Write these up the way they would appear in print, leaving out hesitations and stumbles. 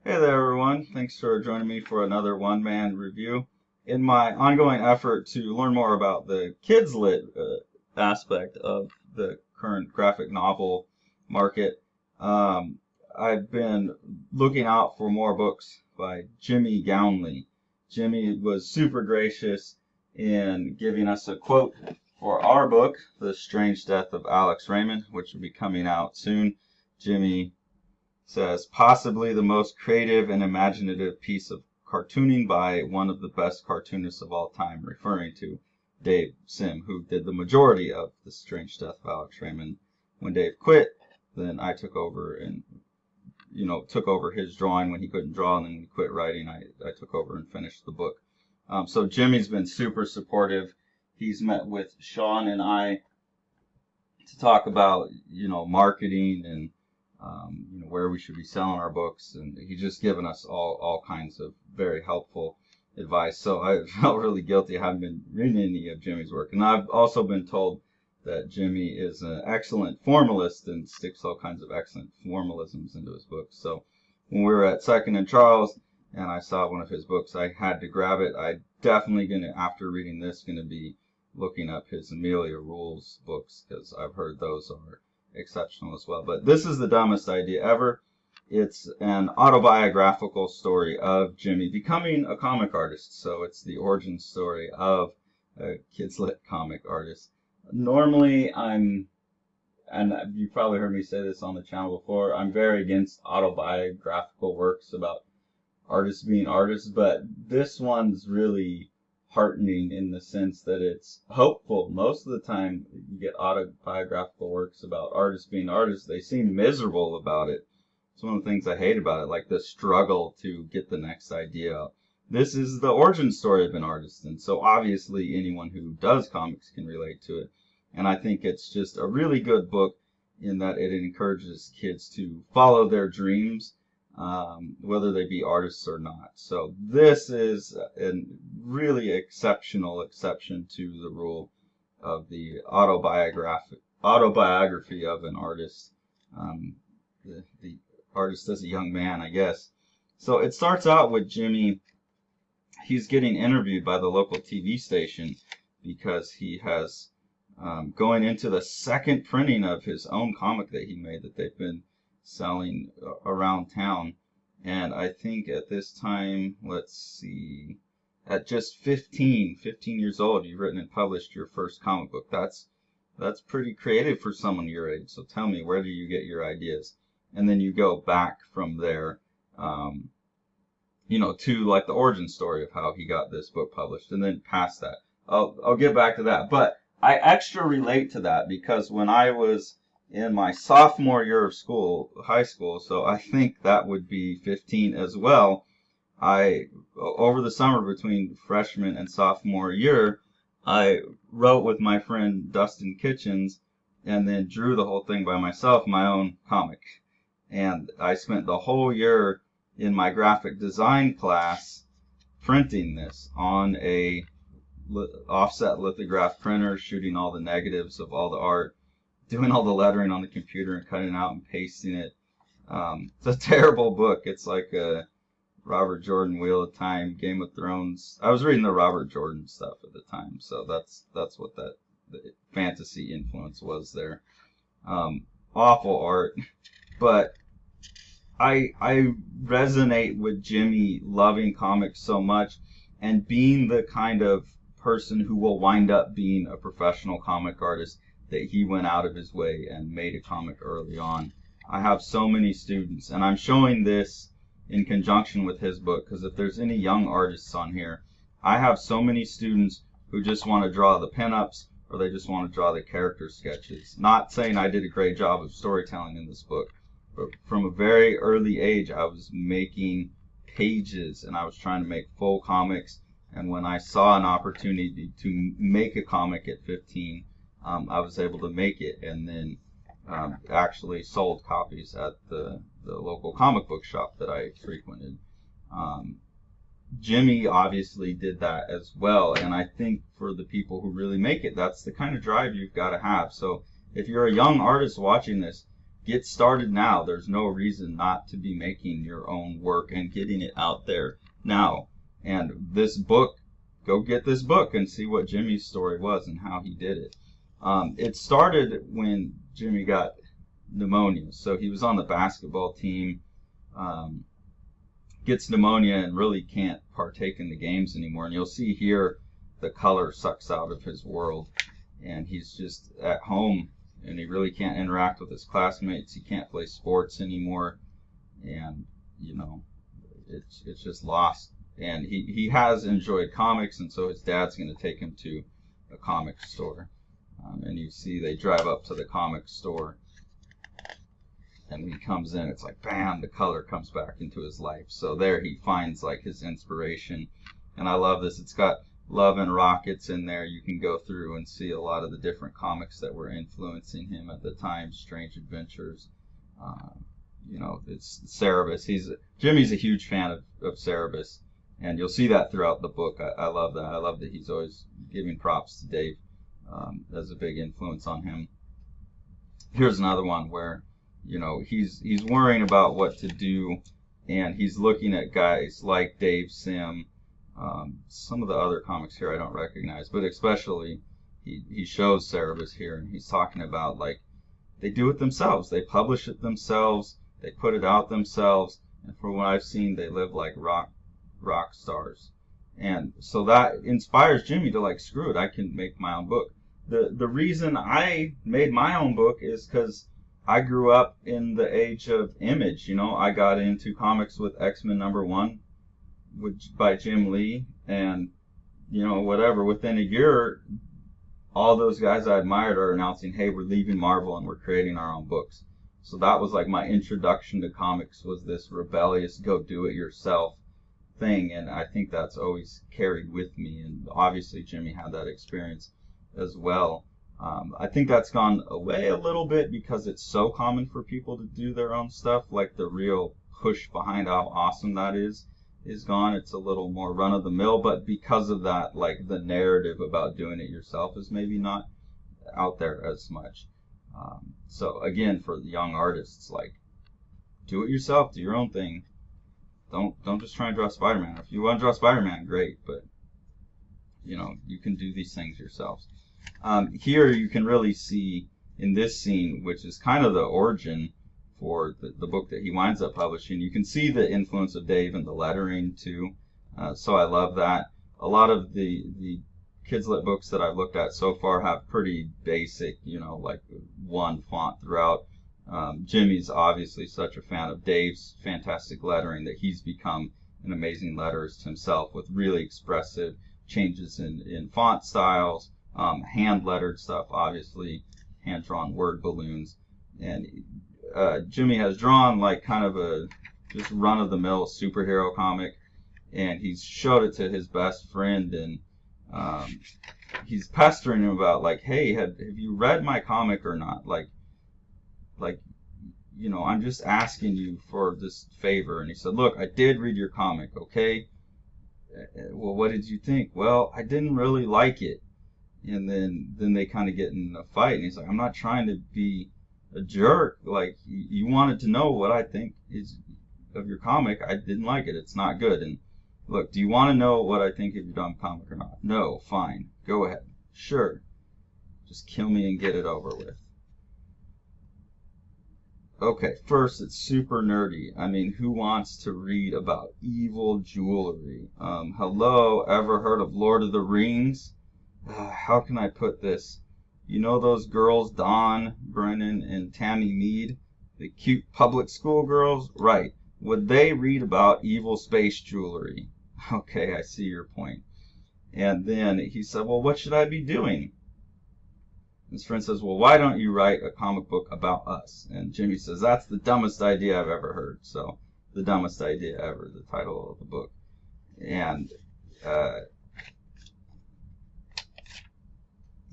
Hey there, everyone. Thanks for joining me for another one-man review. In my ongoing effort to learn more about the kids lit aspect of the current graphic novel market, um, I've been looking out for more books by Jimmy Gownley. Jimmy was super gracious in giving us a quote for our book, The Strange Death of Alex Raymond, which will be coming out soon. Jimmy says, possibly the most creative and imaginative piece of cartooning by one of the best cartoonists of all time, referring to Dave Sim, who did the majority of The Strange Death of Alex Raymond. When Dave quit, then I took over and, took over his drawing when he couldn't draw, and then when he quit writing, I took over and finished the book. So Jimmy's been super supportive. He's met with Sean and I to talk about, marketing and where we should be selling our books, and he's just given us all kinds of very helpful advice. So I felt really guilty. I haven't been reading any of Jimmy's work, and I've also been told that Jimmy is an excellent formalist and sticks all kinds of excellent formalisms into his books. So when we were at Second and Charles and I saw one of his books, I had to grab it. I definitely gonna, after reading this, gonna be looking up his Amelia Rules books because I've heard those are exceptional as well. But this is the dumbest idea ever. It's an autobiographical story of Jimmy becoming a comic artist. So it's the origin story of a kids lit comic artist. Normally and you've probably heard me say this on the channel before, I'm very against autobiographical works about artists being artists, but this one's really heartening in the sense that it's hopeful. Most of the time you get autobiographical works about artists being artists, they seem miserable about it. It's one of the things I hate about it, like the struggle to get the next idea out. This is the origin story of an artist, and so obviously anyone who does comics can relate to it. And I think it's just a really good book in that it encourages kids to follow their dreams, whether they be artists or not. So this is a really exceptional exception to the rule of the autobiography of an artist, the artist as a young man, I guess. So it starts out with Jimmy. He's getting interviewed by the local TV station because he has going into the second printing of his own comic that he made that they've been selling around town. And I think at this time, let's see, at just 15 years old, you've written and published your first comic book. That's pretty creative for someone your age. So tell me, where do you get your ideas? And then you go back from there, to like the origin story of how he got this book published, and then past that. I'll get back to that. But I extra relate to that because when I was in my sophomore year of school, high school, so I think that would be 15 as well. Over the summer between freshman and sophomore year, I wrote with my friend Dustin Kitchens and then drew the whole thing by myself, my own comic. And I spent the whole year in my graphic design class printing this on a offset lithograph printer, shooting all the negatives of all the art, doing all the lettering on the computer and cutting it out and pasting it. It's a terrible book. It's like a Robert Jordan Wheel of Time, Game of Thrones. I was reading the Robert Jordan stuff at the time, so that's what the fantasy influence was there. Awful art, but I resonate with Jimmy loving comics so much and being the kind of person who will wind up being a professional comic artist, that he went out of his way and made a comic early on. I have so many students, and I'm showing this in conjunction with his book because if there's any young artists on here, I have so many students who just want to draw the pinups or they just want to draw the character sketches. Not saying I did a great job of storytelling in this book, but from a very early age I was making pages and I was trying to make full comics. And when I saw an opportunity to make a comic at 15, I was able to make it, and then actually sold copies at the local comic book shop that I frequented. Jimmy obviously did that as well, and I think for the people who really make it, that's the kind of drive you've got to have. So if you're a young artist watching this, get started now. There's no reason not to be making your own work and getting it out there now. And this book, go get this book and see what Jimmy's story was and how he did it. It started when Jimmy got pneumonia. So he was on the basketball team, gets pneumonia and really can't partake in the games anymore. And you'll see here the color sucks out of his world, and he's just at home, and he really can't interact with his classmates. He can't play sports anymore, and you know, it's just lost. And he has enjoyed comics, and so his dad's going to take him to a comic store. And you see they drive up to the comic store, and when he comes in, it's like, bam, the color comes back into his life. So there he finds like his inspiration. And I love this. It's got Love and Rockets in there. You can go through and see a lot of the different comics that were influencing him at the time. Strange Adventures. You know, it's Cerebus. Jimmy's a huge fan of Cerebus. And you'll see that throughout the book. I love that. I love that he's always giving props to Dave as a big influence on him. Here's another one where, you know, he's worrying about what to do, and he's looking at guys like Dave Sim. Some of the other comics here I don't recognize, but especially he shows Cerebus here, and he's talking about, like, they do it themselves. They publish it themselves. They put it out themselves. And from what I've seen, they live like rock stars. And so that inspires Jimmy to, like, screw it, I can make my own book. The reason I made my own book is because I grew up in the age of Image. You know, I got into comics with X-Men #1 by Jim Lee, and, you know, whatever, within a year, all those guys I admired are announcing, hey, we're leaving Marvel and we're creating our own books. So that was like my introduction to comics, was this rebellious go do it yourself thing, and I think that's always carried with me. And obviously Jimmy had that experience as well. I think that's gone away a little bit because it's so common for people to do their own stuff. Like, the real push behind how awesome that is gone. It's a little more run-of-the-mill, but because of that, like, the narrative about doing it yourself is maybe not out there as much. So again, for the young artists, like, do it yourself, do your own thing. Don't just try and draw Spider-Man. If you want to draw Spider-Man, great, but you know, you can do these things yourselves. Here you can really see in this scene, which is kind of the origin for the book that he winds up publishing, you can see the influence of Dave in the lettering too. So I love that. A lot of the Kids Lit books that I've looked at so far have pretty basic, you know, like one font throughout. Jimmy's obviously such a fan of Dave's fantastic lettering that he's become an amazing letterist himself, with really expressive changes in font styles, hand lettered stuff, obviously, hand drawn word balloons. And Jimmy has drawn like kind of a just run of the mill superhero comic, and he's showed it to his best friend, and he's pestering him about, like, hey, have you read my comic or not? Like, you know, I'm just asking you for this favor. And he said, look, I did read your comic, okay? Well, what did you think? Well, I didn't really like it. And then they kind of get in a fight, and he's like, I'm not trying to be a jerk. Like, you wanted to know what I think is of your comic. I didn't like it. It's not good. And look, do you want to know what I think of your dumb comic or not? No, fine. Go ahead. Sure. Just kill me and get it over with. Okay, first, it's super nerdy. I mean, who wants to read about evil jewelry? Hello, ever heard of Lord of the Rings? How can I put this? You know those girls, Dawn, Brennan, and Tammy Mead? The cute public school girls? Right. Would they read about evil space jewelry? Okay, I see your point. And then he said, well, what should I be doing? His friend says, well, why don't you write a comic book about us? And Jimmy says, that's the dumbest idea I've ever heard. So, the dumbest idea ever, the title of the book. And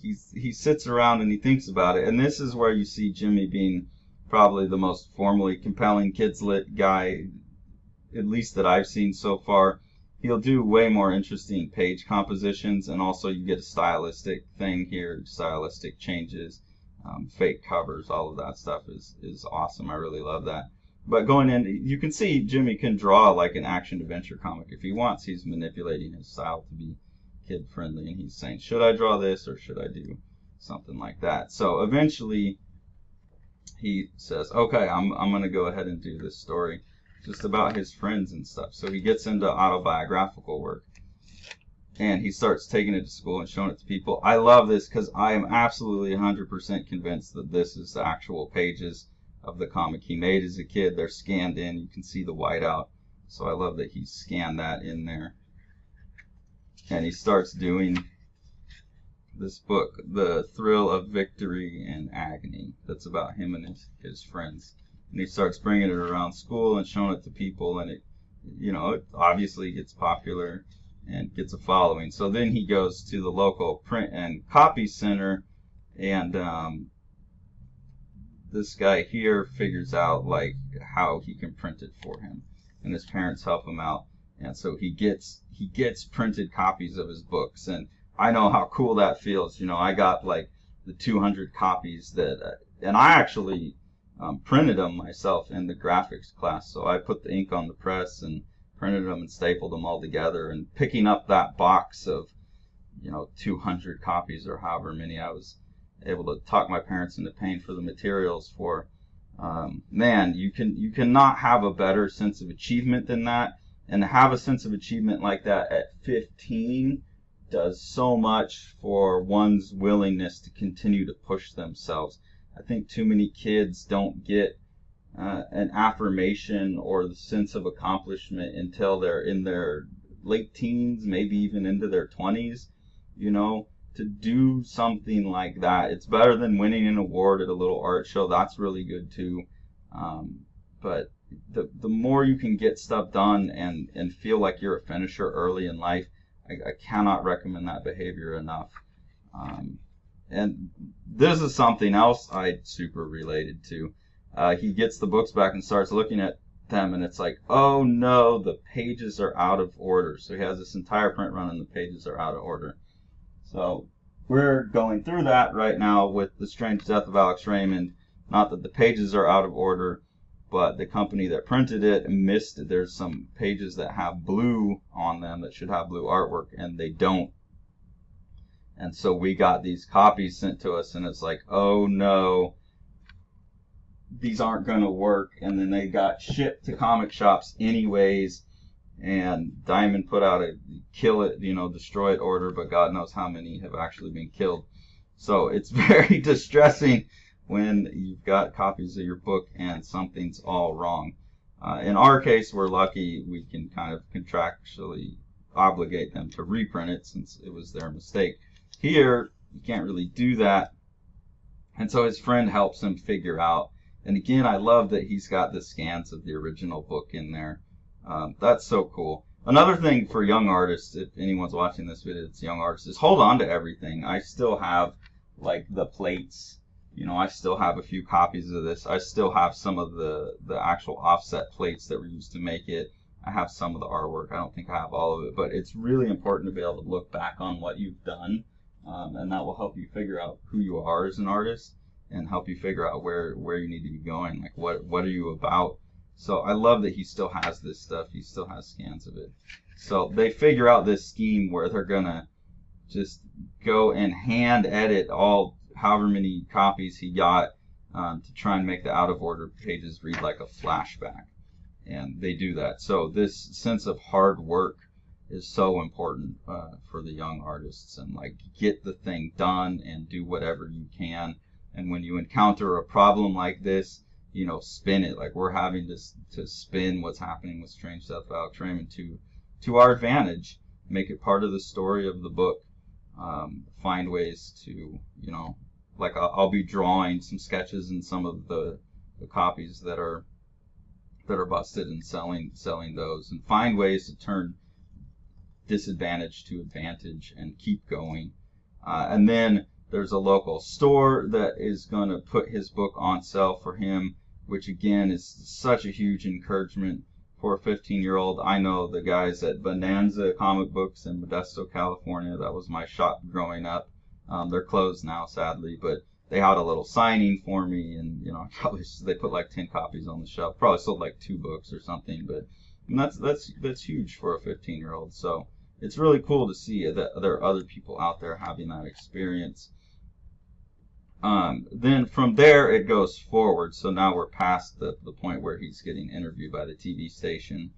he sits around and he thinks about it. And this is where you see Jimmy being probably the most formally compelling Kids Lit guy, at least that I've seen so far. He'll do way more interesting page compositions, and also you get a stylistic thing here, stylistic changes. fake covers, all of that stuff is awesome. I really love that. But going in, you can see Jimmy can draw like an action adventure comic if he wants. He's manipulating his style to be kid friendly, and he's saying, should I draw this or should I do something like that? So eventually he says, okay, I'm going to go ahead and do this story just about his friends and stuff. So he gets into autobiographical work, and he starts taking it to school and showing it to people. I love this because I am absolutely 100% convinced that this is the actual pages of the comic he made as a kid. They're scanned in. You can see the whiteout. So I love that he scanned that in there. And he starts doing this book, The Thrill of Victory and Agony, that's about him and his friends. And he starts bringing it around school and showing it to people, and it, it obviously gets popular and gets a following. So then he goes to the local print and copy center, and this guy here figures out like how he can print it for him, and his parents help him out, and so he gets printed copies of his books. And I know how cool that feels. I got like the 200 copies that, and I actually printed them myself in the graphics class. So I put the ink on the press and printed them and stapled them all together. And picking up that box of 200 copies or however many, I was able to talk my parents into paying for the materials for. Man, you cannot have a better sense of achievement than that. And to have a sense of achievement like that at 15 does so much for one's willingness to continue to push themselves. I think too many kids don't get an affirmation or the sense of accomplishment until they're in their late teens, maybe even into their 20s. To do something like that, it's better than winning an award at a little art show. That's really good too. But the more you can get stuff done and feel like you're a finisher early in life, I cannot recommend that behavior enough. And this is something else I super related to. He gets the books back and starts looking at them, and it's like, oh no, the pages are out of order. So he has this entire print run and the pages are out of order. So we're going through that right now with The Strange Death of Alex Raymond. Not that the pages are out of order, but the company that printed it missed it. There's some pages that have blue on them that should have blue artwork, and they don't. And so we got these copies sent to us, and it's like, oh no, these aren't going to work. And then they got shipped to comic shops anyways, and Diamond put out a kill it, destroy it order, but God knows how many have actually been killed. So it's very distressing when you've got copies of your book and something's all wrong. In our case, we're lucky we can kind of contractually obligate them to reprint it since it was their mistake. Here, you can't really do that. And so his friend helps him figure out. And again, I love that he's got the scans of the original book in there. That's so cool. Another thing for young artists, if anyone's watching this video, it's young artists, is hold on to everything. I still have like the plates. I still have a few copies of this. I still have some of the actual offset plates that were used to make it. I have some of the artwork. I don't think I have all of it, but it's really important to be able to look back on what you've done, and that will help you figure out who you are as an artist and help you figure out where you need to be going. Like what are you about? So I love that he still has this stuff. He still has scans of it. So they figure out this scheme where they're gonna just go and hand edit all however many copies he got to try and make the out of order pages read like a flashback. And they do that. So this sense of hard work is so important for the young artists, and like get the thing done and do whatever you can. And when you encounter a problem like this, spin it. Like we're having to spin what's happening with Strange Death of Alex Raymond to our advantage. Make it part of the story of the book. Find ways to, like I'll be drawing some sketches in some of the copies that are busted and selling those, and find ways to turn disadvantage to advantage and keep going. And then there's a local store that is going to put his book on sale for him, which again is such a huge encouragement for a 15-year-old. I know the guys at Bonanza Comic Books in Modesto, California. That was my shop growing up. They're closed now, sadly, but they had a little signing for me, and probably they put like 10 copies on the shelf. Probably sold like 2 books or something, but that's huge for a 15-year-old. So it's really cool to see that there are other people out there having that experience. Then from there it goes forward. So now we're past the point where he's getting interviewed by the TV station,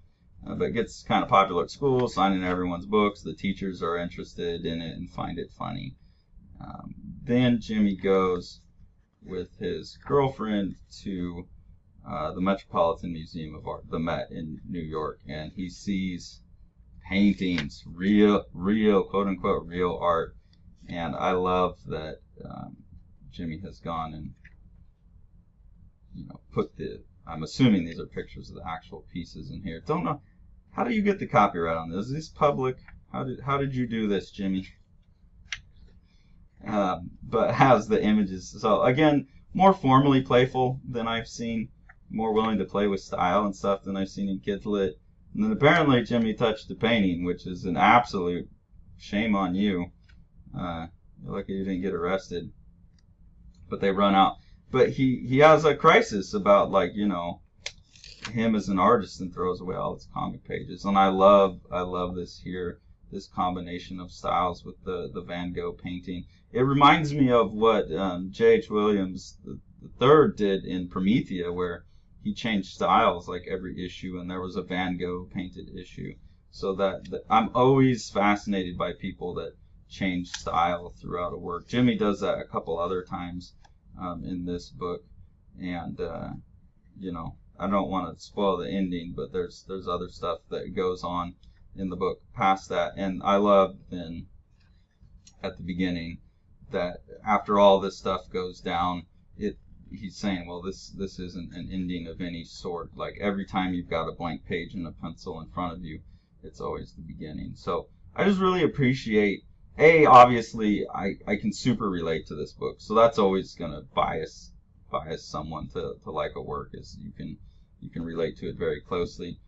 but it gets kind of popular at school, signing everyone's books. The teachers are interested in it and find it funny. Then Jimmy goes with his girlfriend to the Metropolitan Museum of Art, the Met in New York, and he sees paintings, real, quote unquote, real art. And I love that Jimmy has gone and put I'm assuming these are pictures of the actual pieces in here. Don't know, how do you get the copyright on this? Is this public? How did you do this, Jimmy? But has the images. So again, more formally playful than I've seen, more willing to play with style and stuff than I've seen in Kids Lit. And then apparently Jimmy touched the painting, which is an absolute shame on you. You're lucky you didn't get arrested. But they run out. But he has a crisis about him as an artist, and throws away all his comic pages. And I love this here. This combination of styles with the Van Gogh painting. It reminds me of what J.H. Williams III did in Promethea, where he changed styles like every issue, and there was a Van Gogh painted issue. So that I'm always fascinated by people that change style throughout a work. Jimmy does that a couple other times in this book, and I don't want to spoil the ending, but there's other stuff that goes on in the book past that. And I love then at the beginning that after all this stuff goes down, he's saying, well, this isn't an ending of any sort. Like every time you've got a blank page and a pencil in front of you, it's always the beginning. So I just really appreciate, obviously I can super relate to this book, so that's always gonna bias someone to like a work, is you can relate to it very closely.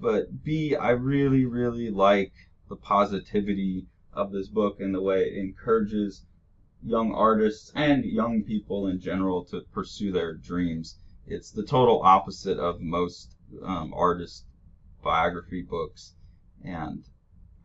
But B, I really, really like the positivity of this book and the way it encourages young artists and young people in general to pursue their dreams. It's the total opposite of most artist biography books, and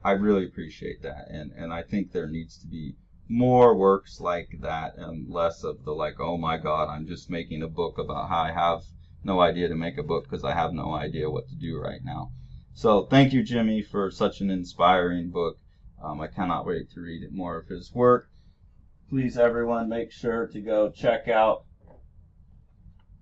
I really appreciate that. And I think there needs to be more works like that and less of the oh my God, I'm just making a book about how I have no idea to make a book because I have no idea what to do right now. So thank you, Jimmy, for such an inspiring book. I cannot wait to read more of his work. Please, everyone, make sure to go check out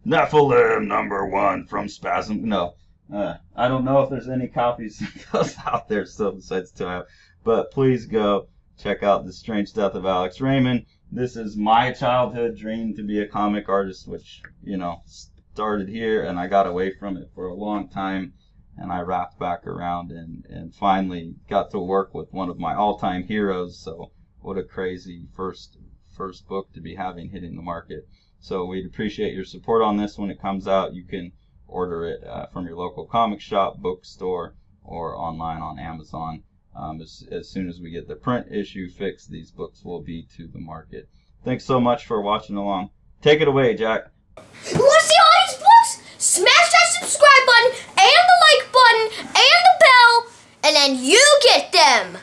Nephilim #1 from Spasm. No, I don't know if there's any copies of those out there still besides 2 I have. But please go check out The Strange Death of Alex Raymond. This is my childhood dream to be a comic artist, which, started here, and I got away from it for a long time, and I wrapped back around and finally got to work with one of my all-time heroes. So what a crazy first book to be having hitting the market. So we'd appreciate your support on this when it comes out. You can order it from your local comic shop, bookstore, or online on Amazon. As soon as we get the print issue fixed, these books will be to the market. Thanks so much for watching along. Take it away, Jack. You want to see all these books? Smash that subscribe button and the like button and the bell, and then you get them.